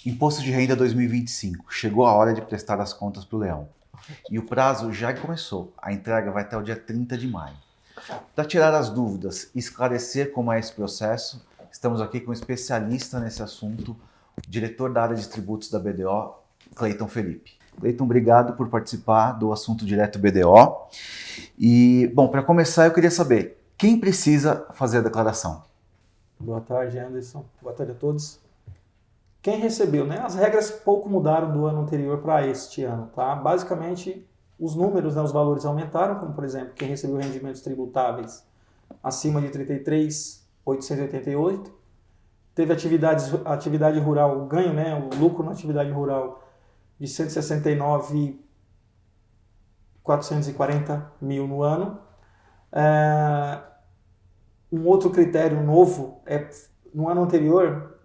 Imposto de Renda 2025. Chegou a hora de prestar as contas para o Leão. E o prazo já começou. A entrega vai até o dia 30 de maio. Para tirar as dúvidas e esclarecer como é esse processo, estamos aqui com um especialista nesse assunto, o diretor da área de tributos da BDO, Cleiton Felipe. Cleiton, obrigado por participar do Assunto Direto BDO. E, bom, para começar, eu queria saber, quem precisa fazer a declaração? Boa tarde, Anderson. Boa tarde a todos. Quem recebeu, né? As regras pouco mudaram do ano anterior para este ano, tá? Basicamente, os números, né, os valores aumentaram, como por exemplo, quem recebeu rendimentos tributáveis acima de 33.888, teve atividade rural, o ganho, né, o lucro na atividade rural de 169.440 mil no ano. Um outro critério novo é, no ano anterior,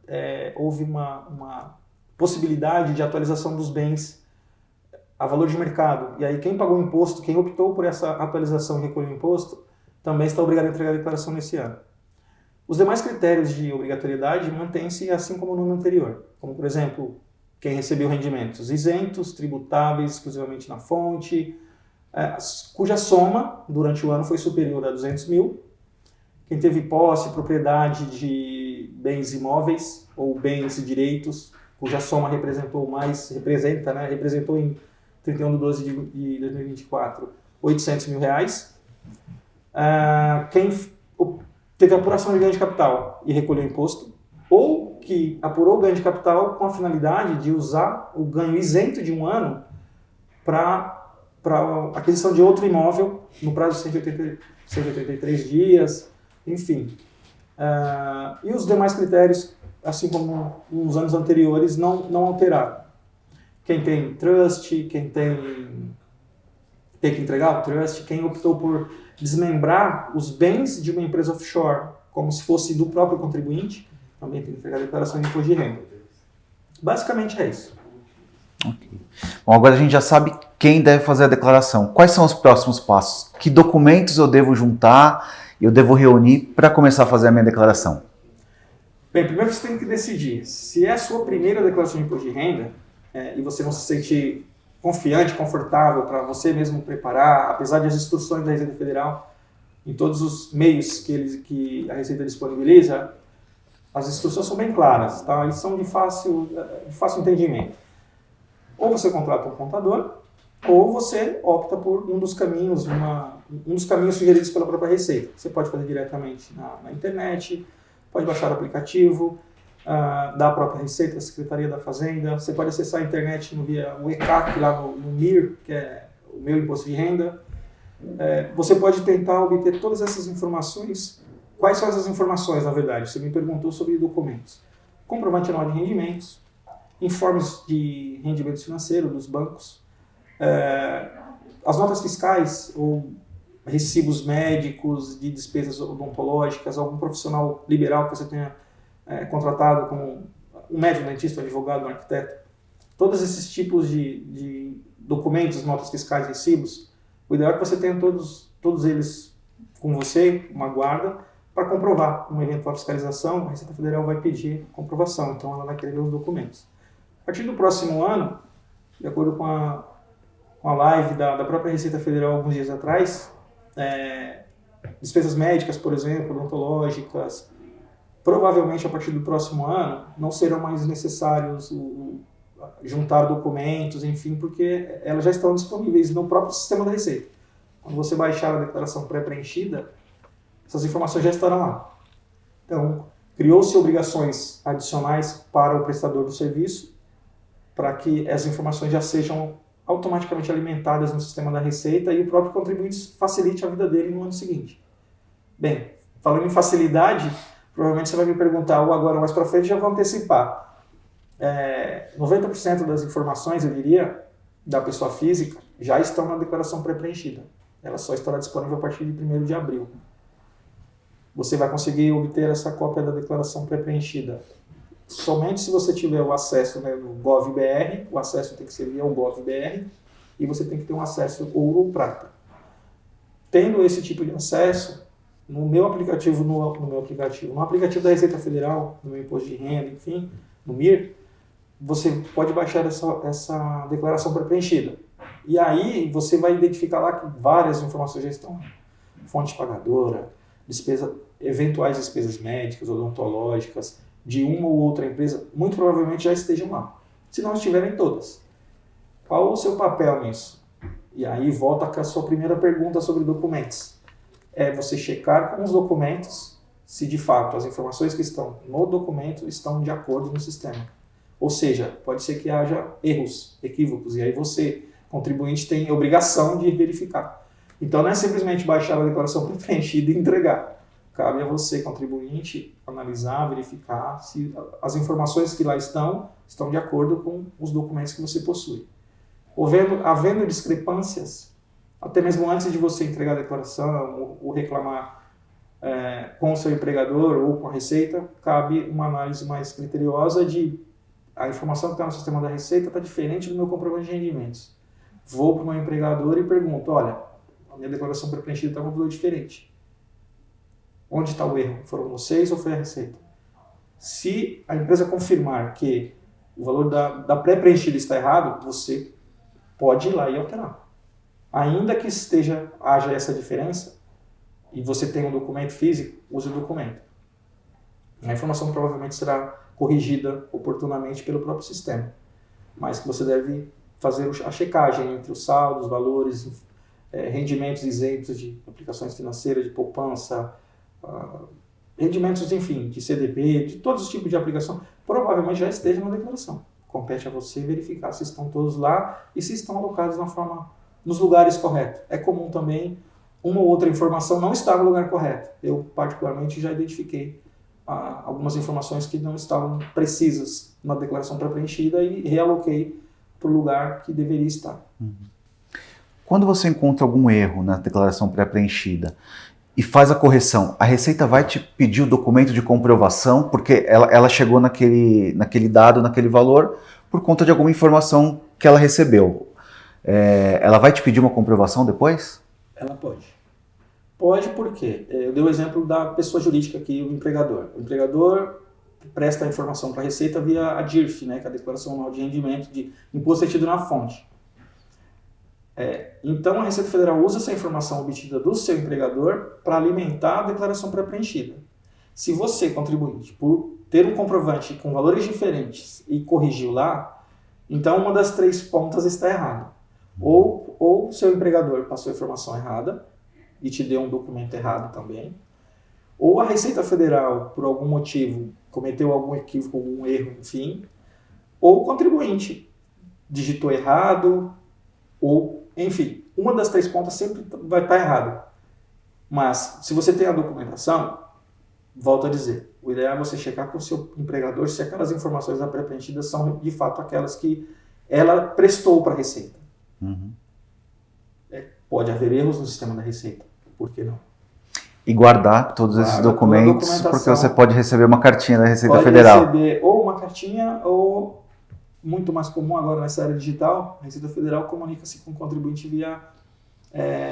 houve uma possibilidade de atualização dos bens a valor de mercado. E aí quem pagou o imposto, quem optou por essa atualização e recolheu o imposto, também está obrigado a entregar a declaração nesse ano. Os demais critérios de obrigatoriedade mantêm-se assim como no ano anterior. Como, por exemplo, quem recebeu rendimentos isentos, tributáveis exclusivamente na fonte, cuja soma durante o ano foi superior a 200 mil. Quem teve posse, propriedade de bens imóveis ou bens e direitos, cuja soma representou em 31/12 de 2024, 800 mil reais. Quem teve apuração de ganho de capital e recolheu imposto, ou que apurou o ganho de capital com a finalidade de usar o ganho isento de um ano para aquisição de outro imóvel no prazo de 183 dias, enfim. E os demais critérios, assim como nos anos anteriores, não alteraram. Quem tem trust, quem tem que entregar o trust, quem optou por desmembrar os bens de uma empresa offshore, como se fosse do próprio contribuinte, também tem que entregar a declaração de imposto de renda. Basicamente é isso. Okay. Bom, agora a gente já sabe quem deve fazer a declaração. Quais são os próximos passos? Que documentos eu devo juntar, eu devo reunir para começar a fazer a minha declaração? Bem, primeiro você tem que decidir se é a sua primeira declaração de imposto de renda e você não se sente confiante, confortável para você mesmo preparar, apesar das instruções da Receita Federal, em todos os meios que a Receita disponibiliza, as instruções são bem claras, tá? E são de fácil entendimento. Ou você contrata um contador, ou você opta por um dos caminhos sugeridos pela própria Receita. Você pode fazer diretamente na internet, pode baixar o aplicativo da própria Receita, da Secretaria da Fazenda. Você pode acessar a internet via o ECAC, lá no MIR, que é o meu imposto de renda. Você pode tentar obter todas essas informações. Quais são essas informações, na verdade? Você me perguntou sobre documentos. Comprovante anual de rendimentos, informes de rendimentos financeiros dos bancos, as notas fiscais ou recibos médicos de despesas odontológicas, algum profissional liberal que você tenha contratado como um médico, dentista, um advogado, um arquiteto. Todos esses tipos de documentos, notas fiscais, recibos, o ideal é que você tenha todos eles com você, uma guarda, para comprovar uma eventual fiscalização. A Receita Federal vai pedir comprovação, então ela vai querer ver os documentos. A partir do próximo ano, de acordo com a live da própria Receita Federal alguns dias atrás, despesas médicas, por exemplo, odontológicas, provavelmente a partir do próximo ano não serão mais necessários juntar documentos, enfim, porque elas já estão disponíveis no próprio sistema da Receita. Quando você baixar a declaração pré-preenchida, essas informações já estarão lá. Então, criou-se obrigações adicionais para o prestador do serviço, para que as informações já sejam automaticamente alimentadas no sistema da Receita e o próprio contribuinte facilite a vida dele no ano seguinte. Bem, falando em facilidade, provavelmente você vai me perguntar, ou agora mais para frente, já vou antecipar. 90% das informações, eu diria, da pessoa física, já estão na declaração pré-preenchida. Ela só estará disponível a partir de 1º de abril. Você vai conseguir obter essa cópia da declaração pré-preenchida somente se você tiver o acesso, né, no GovBR. O acesso tem que ser via o GovBR e você tem que ter um acesso ouro ou prata. Tendo esse tipo de acesso, no aplicativo da Receita Federal, no meu imposto de renda, enfim, no MIR, você pode baixar essa declaração pré-preenchida. E aí você vai identificar lá que várias informações já estão. Fonte pagadora, eventuais despesas médicas, odontológicas, de uma ou outra empresa, muito provavelmente já estejam lá. Se não estiverem todas. Qual o seu papel nisso? E aí volta com a sua primeira pergunta sobre documentos. É você checar com os documentos se de fato as informações que estão no documento estão de acordo no sistema. Ou seja, pode ser que haja erros, equívocos, e aí você, contribuinte, tem obrigação de verificar. Então não é simplesmente baixar a declaração pré-preenchida e entregar. Cabe a você, contribuinte, analisar, verificar se as informações que lá estão de acordo com os documentos que você possui. Havendo discrepâncias, até mesmo antes de você entregar a declaração ou reclamar com o seu empregador ou com a Receita, cabe uma análise mais criteriosa de a informação que está no sistema da Receita está diferente do meu comprovante de rendimentos. Vou para o meu empregador e pergunto, olha, a minha declaração pré-preenchida está com um valor diferente. Onde está o erro? Foram vocês ou foi a Receita? Se a empresa confirmar que o valor da pré-preenchida está errado, você pode ir lá e alterar. Ainda que haja essa diferença, e você tem um documento físico, use o documento. A informação provavelmente será corrigida oportunamente pelo próprio sistema, mas que você deve fazer a checagem entre os saldos, valores, rendimentos isentos de aplicações financeiras, de poupança, rendimentos, enfim, de CDB, de todos os tipos de aplicação, provavelmente já esteja na declaração. Compete a você verificar se estão todos lá e se estão alocados nos lugares corretos. É comum também uma ou outra informação não estar no lugar correto. Eu, particularmente, já identifiquei algumas informações que não estavam precisas na declaração pré-preenchida e realoquei para o lugar que deveria estar. Quando você encontra algum erro na declaração pré-preenchida e faz a correção, a Receita vai te pedir o documento de comprovação, porque ela chegou naquele dado, naquele valor, por conta de alguma informação que ela recebeu. Ela vai te pedir uma comprovação depois? Ela pode. Pode porque eu dei o exemplo da pessoa jurídica aqui, o empregador. O empregador presta a informação para a Receita via a DIRF, né, que é a Declaração Anual de Rendimento de Imposto Retido na Fonte. Então a Receita Federal usa essa informação obtida do seu empregador para alimentar a declaração pré-preenchida. Se você, contribuinte, por ter um comprovante com valores diferentes e corrigiu lá, então uma das três pontas está errada. Ou o seu empregador passou a informação errada e te deu um documento errado também, ou a Receita Federal, por algum motivo, cometeu algum equívoco, algum erro, enfim, ou o contribuinte digitou errado, ou, enfim, uma das três pontas sempre vai estar errada. Mas, se você tem a documentação, volto a dizer, o ideal é você checar com o seu empregador se aquelas informações da pré-preenchida são, de fato, aquelas que ela prestou para a Receita. Pode haver erros no sistema da Receita, por que não? E guardar todos esses documentos, porque você pode receber uma cartinha da Receita Federal. Pode receber ou uma cartinha, ou, muito mais comum agora nessa era digital, a Receita Federal comunica-se com o contribuinte via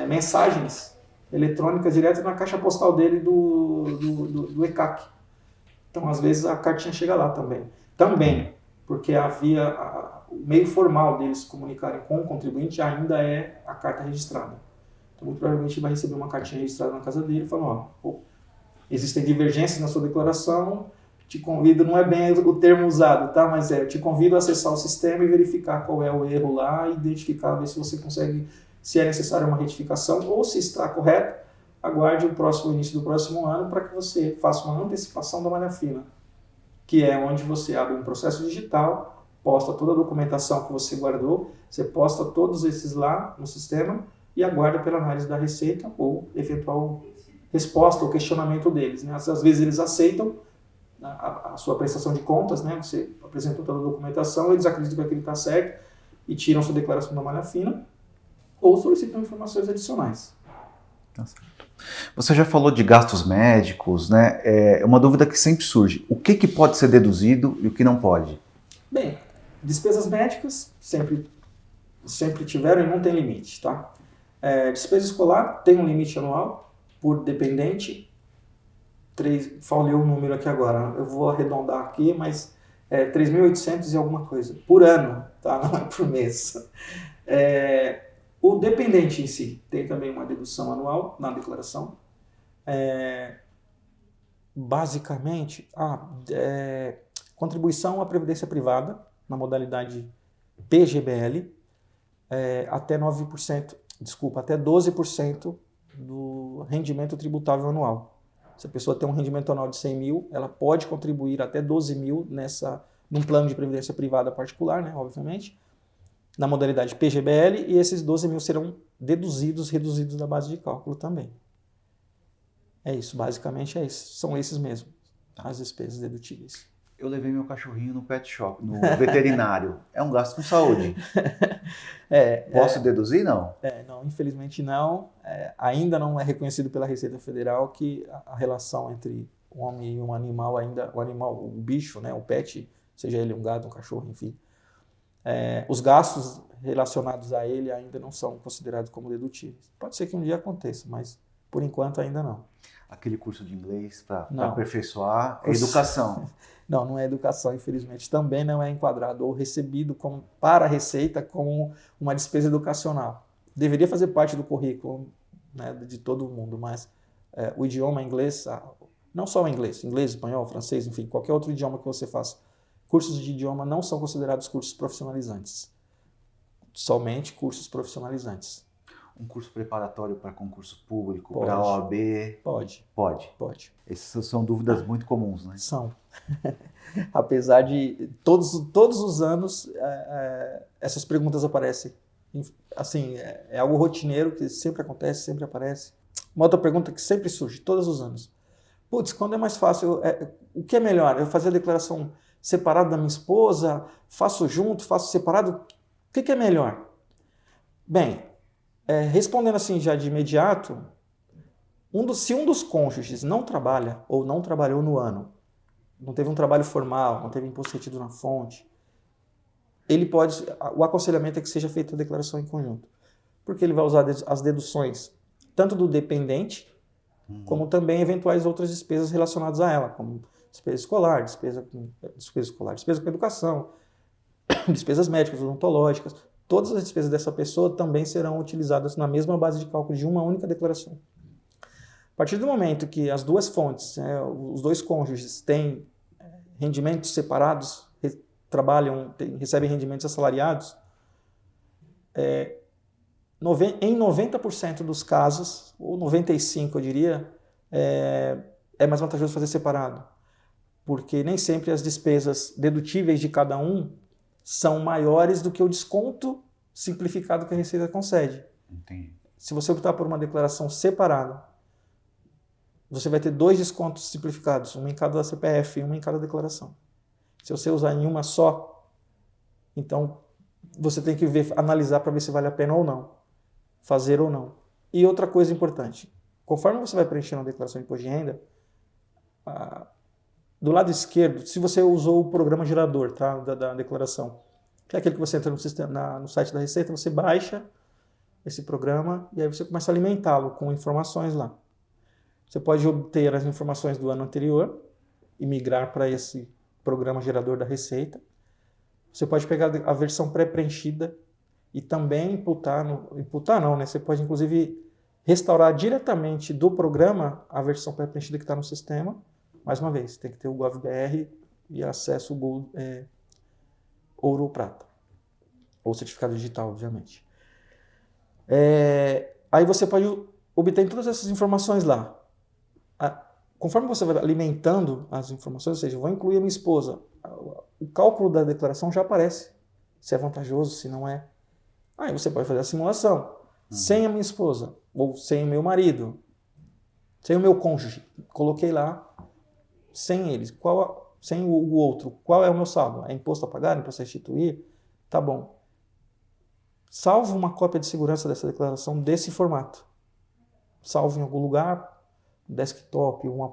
mensagens eletrônicas direto na caixa postal dele do ECAC. Então, às vezes, a cartinha chega lá também. Também, porque o meio formal deles comunicarem com o contribuinte ainda é a carta registrada. Então, muito provavelmente vai receber uma cartinha registrada na casa dele falando, existem divergências na sua declaração, te convido, não é bem o termo usado, tá? Mas eu te convido a acessar o sistema e verificar qual é o erro lá, identificar, ver se você consegue, se é necessária uma retificação ou se está correto, aguarde o início do próximo ano para que você faça uma antecipação da malha fina, que é onde você abre um processo digital, posta toda a documentação que você guardou, você posta todos esses lá no sistema e aguarda pela análise da Receita ou eventual resposta ou questionamento deles, né? Às vezes eles aceitam a sua prestação de contas, né? Você apresentou toda a documentação, eles acreditam que aquilo está certo e tiram sua declaração da malha fina ou solicitam informações adicionais. Você já falou de gastos médicos, né? É uma dúvida que sempre surge. O que pode ser deduzido e o que não pode? Bem, despesas médicas sempre tiveram e não tem limite, tá? Despesa escolar tem um limite anual por dependente. Falei o número aqui agora, eu vou arredondar aqui, mas é 3.800 e alguma coisa por ano, tá? Não é por mês. O dependente em si tem também uma dedução anual na declaração. Basicamente, contribuição à previdência privada na modalidade PGBL, até 9%, até 12% do rendimento tributável anual. Se a pessoa tem um rendimento anual de 100 mil, ela pode contribuir até 12 mil num plano de previdência privada particular, né, obviamente, na modalidade PGBL, e esses 12 mil serão reduzidos da base de cálculo também. É isso, basicamente é isso. São esses mesmo, as despesas dedutíveis. Eu levei meu cachorrinho no pet shop, no veterinário. É um gasto com saúde. Posso deduzir, não? Não, infelizmente não. Ainda não é reconhecido pela Receita Federal que a relação entre o homem e um animal o bicho, né, o pet, seja ele um gato, um cachorro, enfim, os gastos relacionados a ele ainda não são considerados como dedutíveis. Pode ser que um dia aconteça, mas por enquanto ainda não. Aquele curso de inglês para aperfeiçoar é educação. Não é educação, infelizmente. Também não é enquadrado ou recebido para a Receita como uma despesa educacional. Deveria fazer parte do currículo, né, de todo mundo, mas o idioma inglês, não só o inglês, espanhol, francês, enfim, qualquer outro idioma que você faça, cursos de idioma não são considerados cursos profissionalizantes. Somente cursos profissionalizantes. Um curso preparatório para concurso público, para a OAB? Pode. Essas são dúvidas muito comuns, né? São. Apesar de todos os anos essas perguntas aparecem. Assim, é algo rotineiro que sempre acontece, sempre aparece. Uma outra pergunta que sempre surge, todos os anos. Putz, quando é mais fácil? O que é melhor? Eu fazer a declaração separada da minha esposa? Faço junto? Faço separado? O que é melhor? Bem, respondendo assim já de imediato, se um dos cônjuges não trabalha ou não trabalhou no ano, não teve um trabalho formal, não teve imposto retido na fonte, o aconselhamento é que seja feita a declaração em conjunto, porque ele vai usar as deduções tanto do dependente, como também eventuais outras despesas relacionadas a ela, como despesa escolar, despesa com educação, despesas médicas, odontológicas. Todas as despesas dessa pessoa também serão utilizadas na mesma base de cálculo de uma única declaração. A partir do momento que as duas fontes, os dois cônjuges têm rendimentos separados, recebem rendimentos assalariados, em 90% dos casos, ou 95% eu diria, é mais vantajoso fazer separado. Porque nem sempre as despesas dedutíveis de cada um são maiores do que o desconto simplificado que a Receita concede. Entendi. Se você optar por uma declaração separada, você vai ter 2 descontos simplificados, um em cada CPF e um em cada declaração. Se você usar em uma só, então você tem que analisar para ver se vale a pena ou não, fazer ou não. E outra coisa importante, conforme você vai preenchendo a declaração de imposto de renda, do lado esquerdo, se você usou o programa gerador, tá, da declaração, que é aquele que você entra no site da Receita, você baixa esse programa e aí você começa a alimentá-lo com informações lá. Você pode obter as informações do ano anterior e migrar para esse programa gerador da Receita. Você pode pegar a versão pré-preenchida e também imputar não, né? Você pode inclusive restaurar diretamente do programa a versão pré-preenchida que está no sistema. Mais uma vez, tem que ter o GovBR e acesso Gold, ouro ou prata. Ou certificado digital, obviamente. Aí você pode obter todas essas informações lá. Conforme você vai alimentando as informações, ou seja, eu vou incluir a minha esposa, o cálculo da declaração já aparece. Se é vantajoso, se não é. Aí você pode fazer a simulação. Sem a minha esposa, ou sem o meu marido, sem o meu cônjuge. Coloquei lá. Sem eles, sem o outro, qual é o meu saldo? É imposto a pagar, imposto a restituir? Tá bom. Salvo uma cópia de segurança dessa declaração desse formato. Salvo em algum lugar, desktop, uma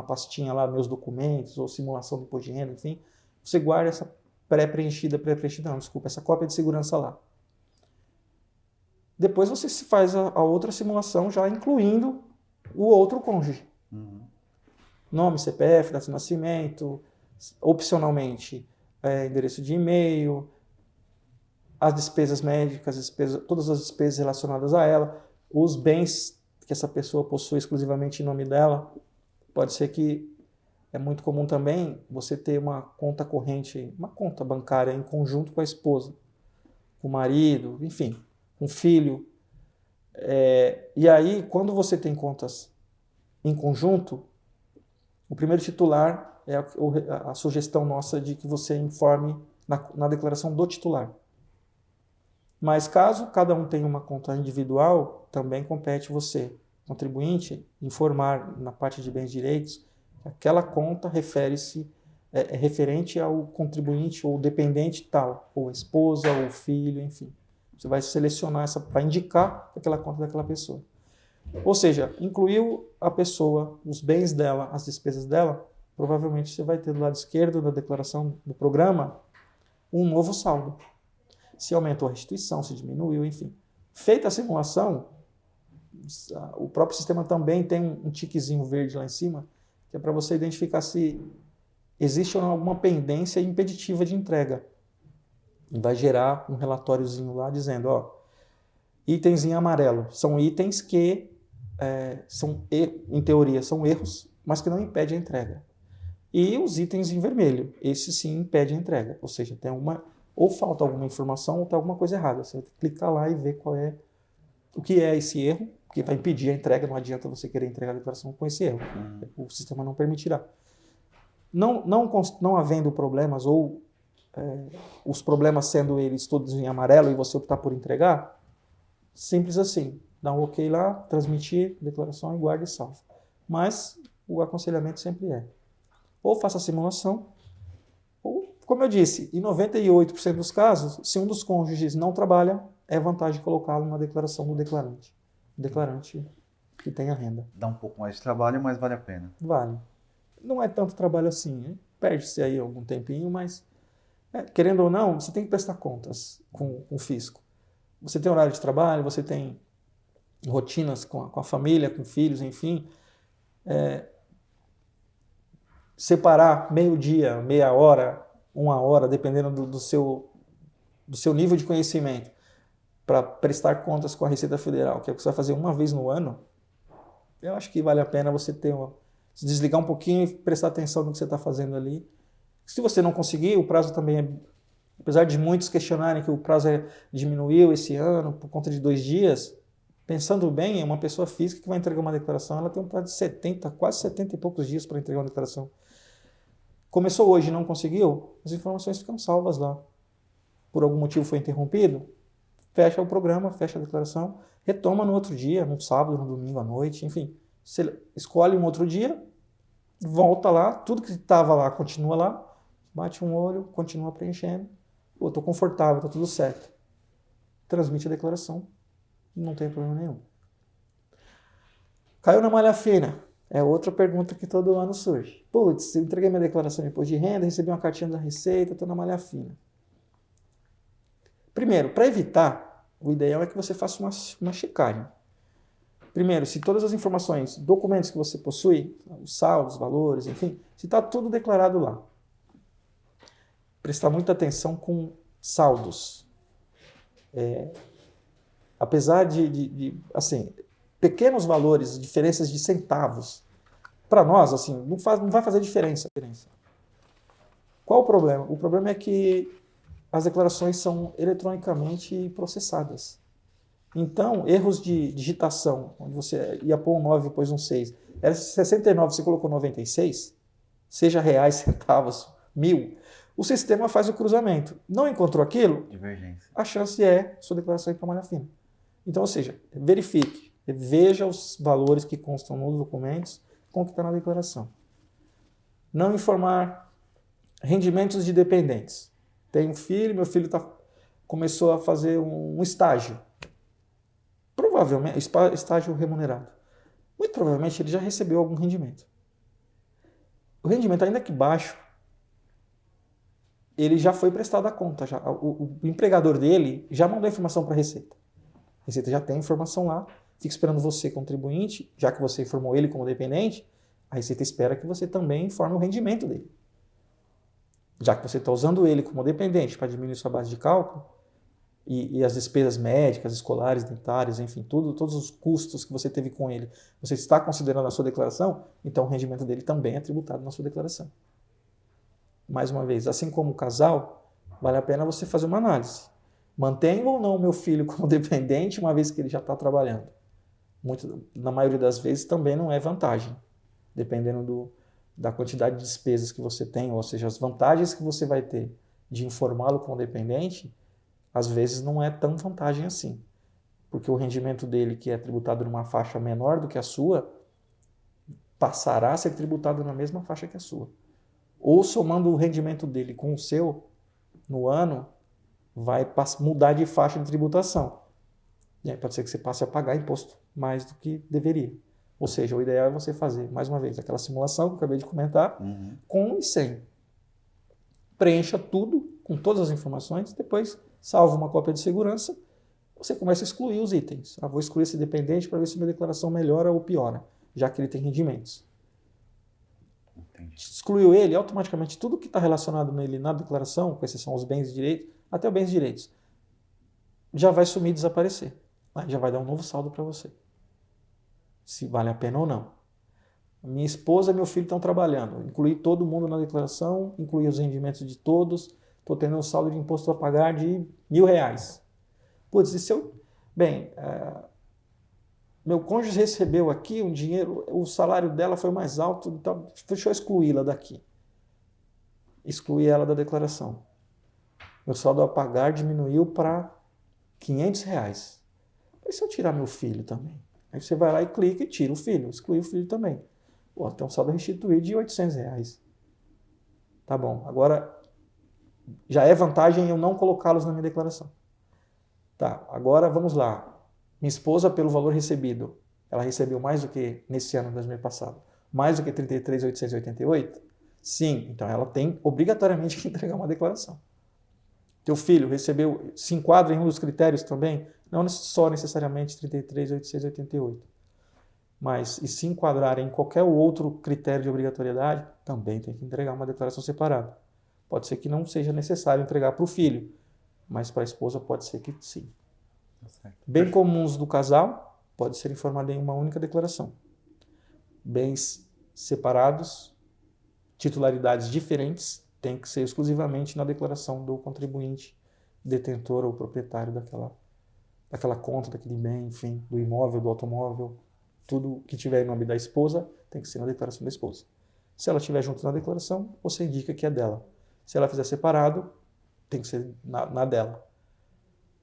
pastinha lá, meus documentos, ou simulação do imposto de renda, enfim. Você guarda essa essa cópia de segurança lá. Depois você faz a outra simulação já incluindo o outro cônjuge. Nome, CPF, data de nascimento, opcionalmente endereço de e-mail, as despesas médicas, todas as despesas relacionadas a ela, os bens que essa pessoa possui exclusivamente em nome dela. Pode ser que é muito comum também você ter uma conta corrente, uma conta bancária em conjunto com a esposa, com o marido, enfim, com o filho. E aí, quando você tem contas em conjunto, o primeiro titular é a sugestão nossa de que você informe na declaração do titular. Mas caso cada um tenha uma conta individual, também compete você, contribuinte, informar na parte de bens e direitos que aquela conta é referente ao contribuinte ou dependente tal, ou esposa, ou filho, enfim. Você vai selecionar vai indicar aquela conta daquela pessoa. Ou seja, incluiu a pessoa, os bens dela, as despesas dela, provavelmente você vai ter do lado esquerdo da declaração do programa um novo saldo. Se aumentou a restituição, se diminuiu, enfim. Feita a simulação, o próprio sistema também tem um tiquezinho verde lá em cima, que é para você identificar se existe ou não alguma pendência impeditiva de entrega. E vai gerar um relatóriozinho lá dizendo, itens em amarelo são itens que em teoria são erros, mas que não impedem a entrega. E os itens em vermelho, esses sim impedem a entrega. Ou seja, ou falta alguma informação ou tem alguma coisa errada. Você vai ter que clicar lá e ver o que é esse erro, que vai impedir a entrega. Não adianta você querer entregar a declaração com esse erro. O sistema não permitirá. Não havendo problemas ou os problemas sendo eles todos em amarelo e você optar por entregar, simples assim. Dá um ok lá, transmitir a declaração e guarde e salve. Mas o aconselhamento sempre ou faça a simulação, ou, como eu disse, em 98% dos casos, se um dos cônjuges não trabalha, é vantagem colocá-lo na declaração do declarante. O declarante que tenha renda. Dá um pouco mais de trabalho, mas vale a pena. Vale. Não é tanto trabalho assim, né? Perde-se aí algum tempinho, mas querendo ou não, você tem que prestar contas com o fisco. Você tem horário de trabalho, você tem rotinas com a família, com filhos, enfim. Separar meio-dia, meia hora, 1 hora, dependendo do seu nível de conhecimento, para prestar contas com a Receita Federal, que é o que você vai fazer uma vez no ano, eu acho que vale a pena você se desligar um pouquinho e prestar atenção no que você está fazendo ali. Se você não conseguir, o prazo também apesar de muitos questionarem que o prazo diminuiu esse ano por conta de 2 dias, pensando bem, uma pessoa física que vai entregar uma declaração, ela tem um prazo de 70, quase 70 e poucos dias para entregar uma declaração. Começou hoje e não conseguiu, as informações ficam salvas lá. Por algum motivo foi interrompido, fecha o programa, fecha a declaração, retoma no outro dia, no sábado, no domingo à noite, enfim. Você escolhe um outro dia, volta lá, tudo que estava lá continua lá, bate um olho, continua preenchendo. Estou confortável, está tudo certo. Transmite a declaração, não tem problema nenhum. Caiu na malha fina. É outra pergunta que todo ano surge. Putz, eu entreguei minha declaração de imposto de renda, recebi uma cartinha da Receita, estou na malha fina. Primeiro, para evitar, o ideal é que você faça uma checagem. Primeiro, se todas as informações, documentos que você possui, os saldos, os valores, enfim, se está tudo declarado lá. Prestar muita atenção com saldos. Apesar de assim, pequenos valores, diferenças de centavos, para nós, assim, não vai fazer diferença. Qual o problema? O problema é que as declarações são eletronicamente processadas. Então, erros de digitação, onde você ia pôr um 9 e pôs um 6, era 69, você colocou 96, seja reais, centavos, 1000, o sistema faz o cruzamento. Não encontrou aquilo? Divergência. A chance é sua declaração ir para a malha fina. Então, ou seja, verifique, veja os valores que constam nos documentos com o que está na declaração. Não informar rendimentos de dependentes. Tenho um filho, meu filho começou a fazer um estágio. Provavelmente, estágio remunerado. Muito provavelmente ele já recebeu algum rendimento. O rendimento, ainda que baixo, ele já foi prestado à conta. O empregador dele já mandou a informação para a Receita. A Receita já tem a informação lá, fica esperando você, contribuinte, já que você informou ele como dependente, a Receita espera que você também informe o rendimento dele. já que você está usando ele como dependente para diminuir sua base de cálculo, e as despesas médicas, escolares, dentárias, enfim, todos os custos que você teve com ele, você está considerando na sua declaração, então o rendimento dele também é tributado na sua declaração. Mais uma vez, assim como o casal, vale a pena você fazer uma análise. Mantenho ou não o meu filho como dependente, uma vez que ele já está trabalhando? Na maioria das vezes também não é vantagem, dependendo da quantidade de despesas que você tem, ou seja, as vantagens que você vai ter de informá-lo como dependente, às vezes não é tão vantagem assim, porque o rendimento dele, que é tributado numa faixa menor do que a sua, passará a ser tributado na mesma faixa que a sua. Ou somando o rendimento dele com o seu, no ano, vai mudar de faixa de tributação. E aí pode ser que você passe a pagar imposto mais do que deveria. Ou seja, o ideal é você fazer, mais uma vez, aquela simulação que eu acabei de comentar, com e sem. Preencha tudo, com todas as informações, depois salva uma cópia de segurança, você começa a excluir os itens. Vou excluir esse dependente para ver se minha declaração melhora ou piora, já que ele tem rendimentos. Entendi. Excluiu ele, automaticamente tudo que está relacionado nele na declaração, com exceção aos bens e direitos, até os bens e direitos, já vai sumir e desaparecer. Já vai dar um novo saldo para você. Se vale a pena ou não. Minha esposa e meu filho estão trabalhando. Incluí todo mundo na declaração, incluí os rendimentos de todos, estou tendo um saldo de imposto a pagar de R$1.000. Putz, e se eu... Bem, meu cônjuge recebeu aqui um dinheiro, o salário dela foi mais alto, então deixa eu excluí-la daqui. Excluí ela da declaração. Meu saldo a pagar diminuiu para R$500. E se eu tirar meu filho também? Aí você vai lá e clica e tira o filho, exclui o filho também. Pô, tem um saldo a restituir de R$800. Tá bom, agora já é vantagem eu não colocá-los na minha declaração. Tá, agora vamos lá. Minha esposa, pelo valor recebido, ela recebeu mais do que nesse ano, 20passado, mais do que 33.888? Sim, então ela tem obrigatoriamente que entregar uma declaração. Teu filho recebeu, se enquadra em um dos critérios também, não só necessariamente 33.888, mas e se enquadrar em qualquer outro critério de obrigatoriedade, também tem que entregar uma declaração separada. Pode ser que não seja necessário entregar para o filho, mas para a esposa pode ser que sim. Bem comuns do casal pode ser informado em uma única declaração. Bens separados, titularidades diferentes, tem que ser exclusivamente na declaração do contribuinte, detentor ou proprietário daquela conta, daquele bem, enfim, do imóvel, do automóvel. Tudo que tiver em nome da esposa tem que ser na declaração da esposa. Se ela estiver junto na declaração, você indica que é dela. Se ela fizer separado, tem que ser na dela.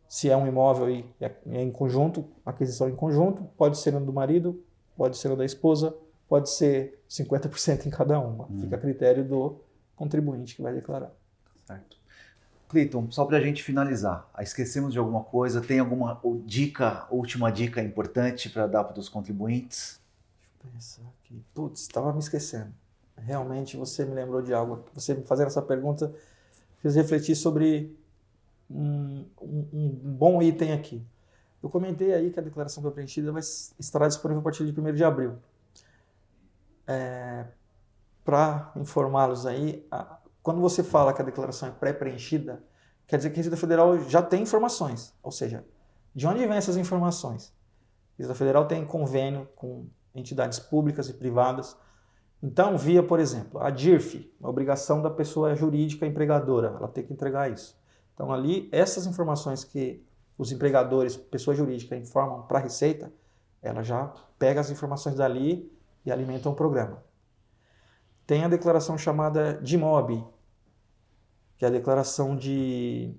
Se é um imóvel e é em conjunto, aquisição em conjunto, pode ser no do marido, pode ser no da esposa, pode ser 50% em cada uma. Fica a critério do contribuinte que vai declarar. Certo. Cleiton, só para a gente finalizar, esquecemos de alguma coisa? Tem alguma última dica importante para dar para os contribuintes? Deixa eu pensar aqui. Putz, estava me esquecendo. Realmente você me lembrou de algo. Você me fazendo essa pergunta fez refletir sobre um bom item aqui. Eu comentei aí que a declaração foi preenchida estará disponível a partir de 1º de abril. Para informá-los aí, quando você fala que a declaração é pré-preenchida, quer dizer que a Receita Federal já tem informações. Ou seja, de onde vêm essas informações? A Receita Federal tem convênio com entidades públicas e privadas. Então, via, por exemplo, a DIRF, a obrigação da pessoa jurídica empregadora, ela tem que entregar isso. Então, ali, essas informações que os empregadores, pessoa jurídica, informam para a Receita, ela já pega as informações dali e alimenta o programa. Tem a declaração chamada DIMOB, que é a declaração de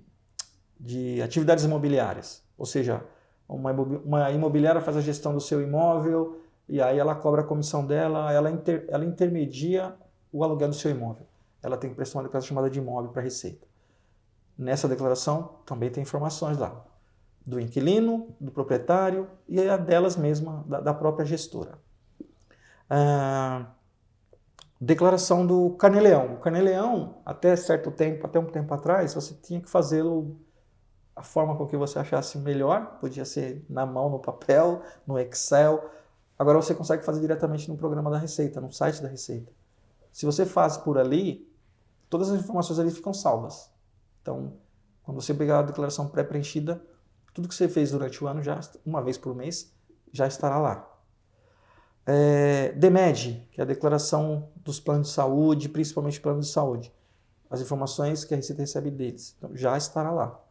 atividades imobiliárias. Ou seja, uma imobiliária faz a gestão do seu imóvel e aí ela cobra a comissão dela, ela intermedia o aluguel do seu imóvel. Ela tem que prestar uma declaração chamada DIMOB para a Receita. Nessa declaração também tem informações lá, do inquilino, do proprietário e a delas mesma, da própria gestora. Declaração do Carnê-Leão. O Carnê-Leão, até um tempo atrás, você tinha que fazê-lo a forma com que você achasse melhor, podia ser na mão, no papel, no Excel. Agora você consegue fazer diretamente no programa da Receita, no site da Receita. Se você faz por ali, todas as informações ali ficam salvas. Então, quando você pegar a declaração pré-preenchida, tudo que você fez durante o ano, já uma vez por mês, já estará lá. DMED, que é a declaração dos planos de saúde, principalmente planos de saúde. As informações que a Receita recebe deles. Então, já estará lá.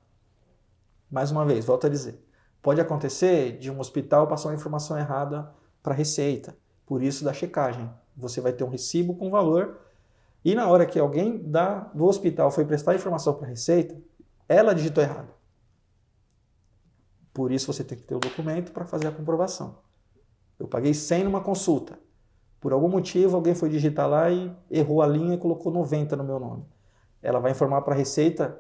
Mais uma vez, volto a dizer. Pode acontecer de um hospital passar uma informação errada para a Receita. Por isso, da checagem. Você vai ter um recibo com valor e na hora que alguém do hospital foi prestar informação para a Receita, ela digitou errado. Por isso, você tem que ter o documento para fazer a comprovação. Eu paguei 100 numa consulta. Por algum motivo, alguém foi digitar lá e errou a linha e colocou 90 no meu nome. Ela vai informar para a Receita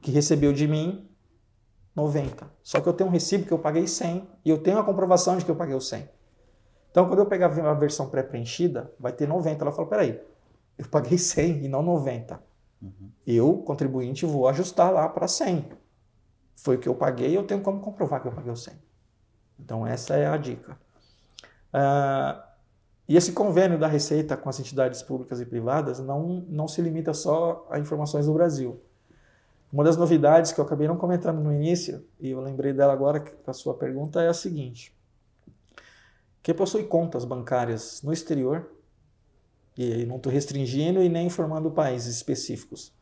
que recebeu de mim 90. Só que eu tenho um recibo que eu paguei 100 e eu tenho a comprovação de que eu paguei os 100. Então, quando eu pegar a versão pré-preenchida, vai ter 90. Ela fala, peraí, eu paguei 100 e não 90. Eu, contribuinte, vou ajustar lá para 100. Foi o que eu paguei e eu tenho como comprovar que eu paguei os 100. Então, essa é a dica. E esse convênio da Receita com as entidades públicas e privadas não se limita só a informações do Brasil. Uma das novidades que eu acabei não comentando no início, e eu lembrei dela agora com a sua pergunta, é a seguinte. Quem possui contas bancárias no exterior, e não estou restringindo e nem informando países específicos,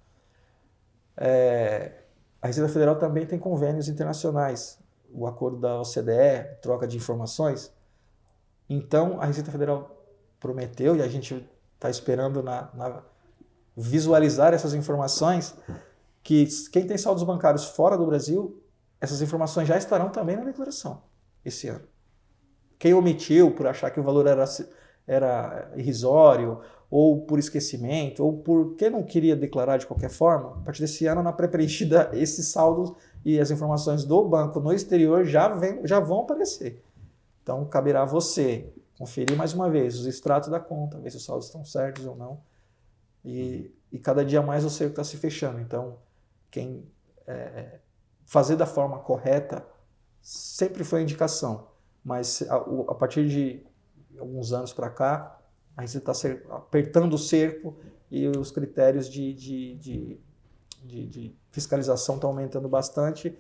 a Receita Federal também tem convênios internacionais, o acordo da OCDE, troca de informações. Então, a Receita Federal prometeu, e a gente está esperando visualizar essas informações, que quem tem saldos bancários fora do Brasil, essas informações já estarão também na declaração esse ano. Quem omitiu por achar que o valor era irrisório, ou por esquecimento, ou porque não queria declarar de qualquer forma, a partir desse ano, na pré-preenchida, esses saldos e as informações do banco no exterior já vão aparecer. Então, caberá a você conferir mais uma vez os extratos da conta, ver se os saldos estão certos ou não. E cada dia mais o cerco está se fechando. Então, quem fazer da forma correta sempre foi a indicação. Mas a partir de alguns anos para cá, a gente está apertando o cerco e os critérios de fiscalização estão aumentando bastante.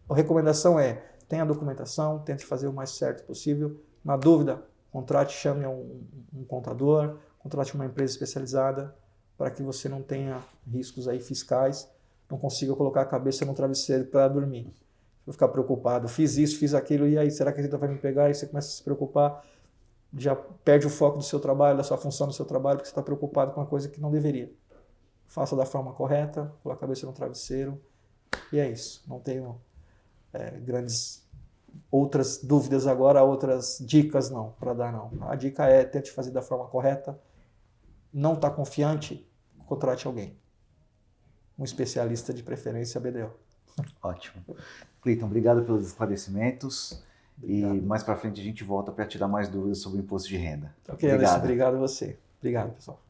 A recomendação é: tenha a documentação, tente fazer o mais certo possível. Na dúvida, contrate, chame um contador, contrate uma empresa especializada para que você não tenha riscos aí fiscais, não consiga colocar a cabeça no travesseiro para dormir. Vou ficar preocupado, fiz isso, fiz aquilo, e aí, será que a Receita vai me pegar? E você começa a se preocupar, já perde o foco do seu trabalho, da sua função do seu trabalho, porque você está preocupado com uma coisa que não deveria. Faça da forma correta, coloque a cabeça no travesseiro, e é isso. Não tenho grandes outras dúvidas agora, outras dicas não, para dar não. A dica é: tente fazer da forma correta. Não está confiante? Contrate alguém. Um especialista, de preferência BDO. Ótimo. Cleiton, obrigado pelos esclarecimentos. Obrigado. E mais para frente a gente volta para tirar mais dúvidas sobre o imposto de renda. Ok, Anderson, obrigado a você. Obrigado, pessoal.